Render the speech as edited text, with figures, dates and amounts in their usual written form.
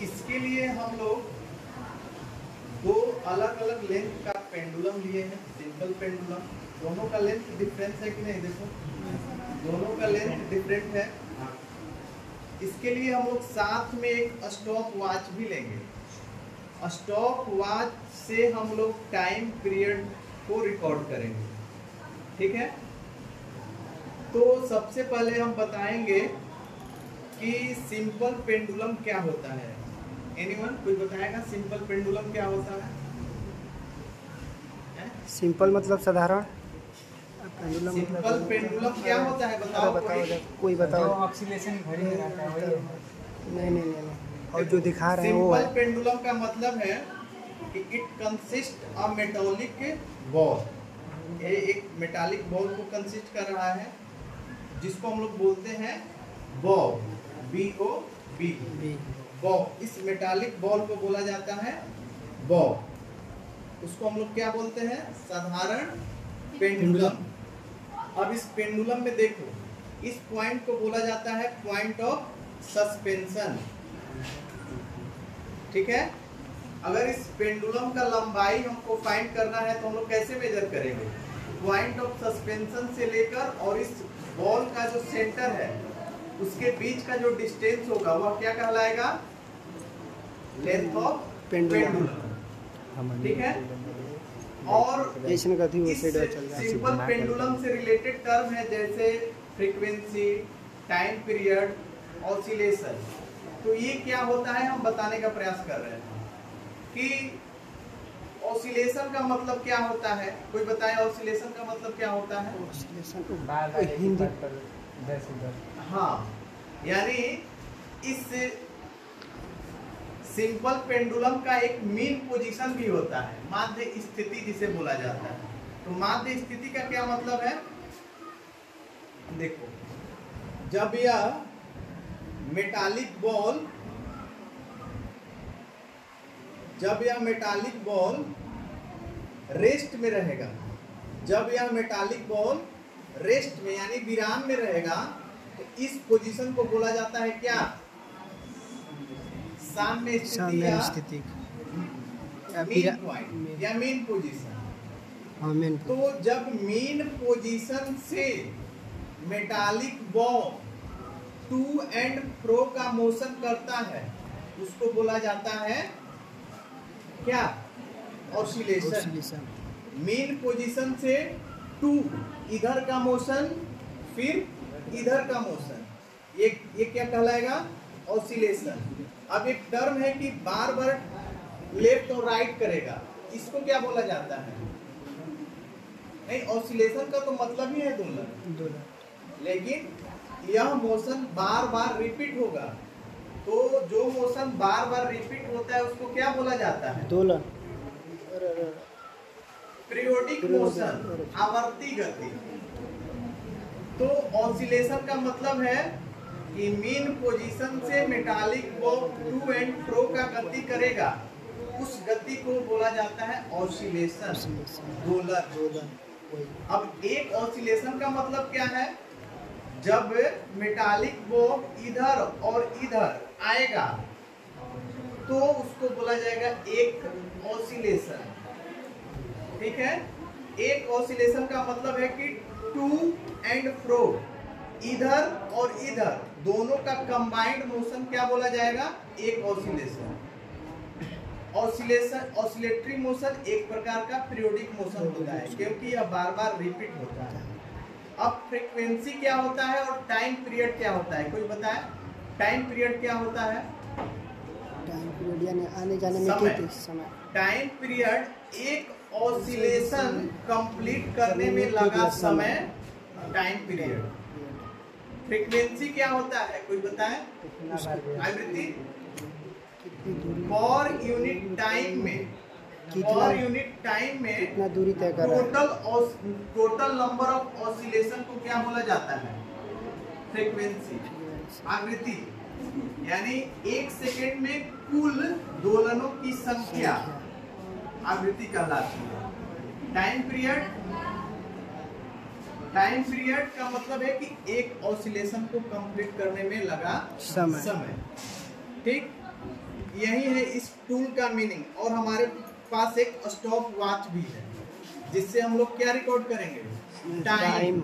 इसके लिए हम लोग दो अलग अलग लेंथ का पेंडुलम लिए हैं, सिंपल पेंडुलम। दोनों का लेंथ डिफरेंस है कि नहीं? देखो दोनों का लेंथ डिफरेंट है। इसके लिए हम लोग साथ में एक स्टॉप वॉच भी लेंगे। स्टॉप वॉच से हम लोग टाइम पीरियड को रिकॉर्ड करेंगे, ठीक है। तो सबसे पहले हम बताएंगे कि सिंपल पेंडुलम क्या होता है। एनीवन कोई बताएगा सिंपल पेंडुलम क्या होता है? सिंपल मतलब साधारण, पेंडुलम सिंपल पेंडुलम क्या होता है? बताओ कोई बताओ। ऑक्सीलेशन घड़ी में रहता है वही। नहीं। और जो दिखा रहे हैं वो सिंपल पेंडुलम का मतलब है कि it consist a metallic ball. ये एक मेटालिक बॉल को कंसिस्ट कर रहा है, जिसको हम लोग बोलते हैं बॉल, BOB, बॉल। इस मेटालिक बॉल को बोला जाता है बॉल। उसको हम लोग क्या बोलते हैं? साधारण पेंडुलम। अब इस पेंडुलम में देखो, इस पॉइंट को बोला जाता है पॉइंट ऑफ सस्पेंशन, ठीक है। अगर इस पेंडुलम का लंबाई हमको फाइंड करना है तो हम लोग कैसे मेजर करेंगे? पॉइंट ऑफ सस्पेंशन से लेकर और इस बॉल का जो सेंटर है उसके बीच का जो डिस्टेंस होगा वह क्या कहलाएगा? लेंथ ऑफ पेंडुलम, ठीक है। और इस सिंपल पेंडुलम से रिलेटेड टर्म है जैसे फ्रीक्वेंसी, टाइम पीरियड, ऑसिलेशन। तो ये क्या होता है हम बताने का प्रयास कर रहे हैं कि ऑसिलेशन का मतलब क्या होता है। कोई बताए ऑसिलेशन का मतलब क्या होता है? हाँ, यानी इस सिंपल पेंडुलम का एक मीन पोजीशन भी होता है, माध्य स्थिति जिसे बोला जाता है। तो माध्य स्थिति का क्या मतलब है? देखो, जब यह मेटालिक बॉल रेस्ट में रहेगा, जब यह मेटालिक बॉल रेस्ट में यानी विराम में रहेगा, तो इस पोजीशन को बोला जाता है क्या? साम्य स्थिति या मीन पॉइंट या मीन पोजीशन। तो जब मीन पोजीशन से metallic ball to and fro का मोशन करता है उसको बोला जाता है क्या? ऑसिलेशन। मीन पोजीशन से टू, इधर का मोशन फिर इधर का मोशन, ये क्या कहलाएगा? ऑसिलेशन। अब एक टर्म है कि बार बार लेफ्ट और राइट करेगा, इसको क्या बोला जाता है? नहीं, ऑसिलेशन का तो मतलब ही है दोलन, लेकिन यह मोशन बार बार रिपीट होगा। तो जो मोशन बार बार रिपीट होता है उसको क्या बोला जाता है? दोलन, पीरियोडिक मोशन, आवर्ती गति। तो ऑसिलेशन का मतलब है कि मीन पोजीशन से metallic ball to and fro का गति करेगा, उस गति को बोला जाता है ऑसिलेशन, दोलन। अब एक ऑसिलेशन का मतलब क्या है? जब मेटालिक बॉल इधर और इधर आएगा तो उसको बोला जाएगा एक ऑसिलेशन, ठीक है। एक ऑसिलेशन का मतलब है कि टू एंड फ्रो, इधर और इधर दोनों का कंबाइंड मोशन क्या बोला जाएगा? एक ऑसिलेशन। ऑसिलेटरी मोशन एक प्रकार का पीरियोडिक मोशन होता है क्योंकि यह बार बार रिपीट होता है। अब फ्रीक्वेंसी क्या होता है और टाइम पीरियड क्या होता है? कोई बताए टाइम पीरियड क्या होता है? टाइम पीरियड यानी आने जाने में कितना समय। टाइम पीरियड एक ऑसिलेशन कंप्लीट करने में लगा समय, टाइम पीरियड। फ्रीक्वेंसी क्या होता है? कोई बताए? आवृत्ति। पर यूनिट टाइम में कितना दूरी तय कर रहा है? टोटल नंबर ऑफ ऑसिलेशन को क्या बोला जाता है? फ्रीक्वेंसी। आवृत्ति यानी एक सेकेंड में कुल दोलनों की संख्या आवृत्ति कहलाती है। टाइम पीरियड का मतलब है कि एक ऑसिलेशन को कंप्लीट करने में लगा समय, ठीक। यही है इस टूल का मीनिंग। और हमारे पास एक स्टॉप वॉच भी है जिससे हम लोग क्या रिकॉर्ड करेंगे, टाइम।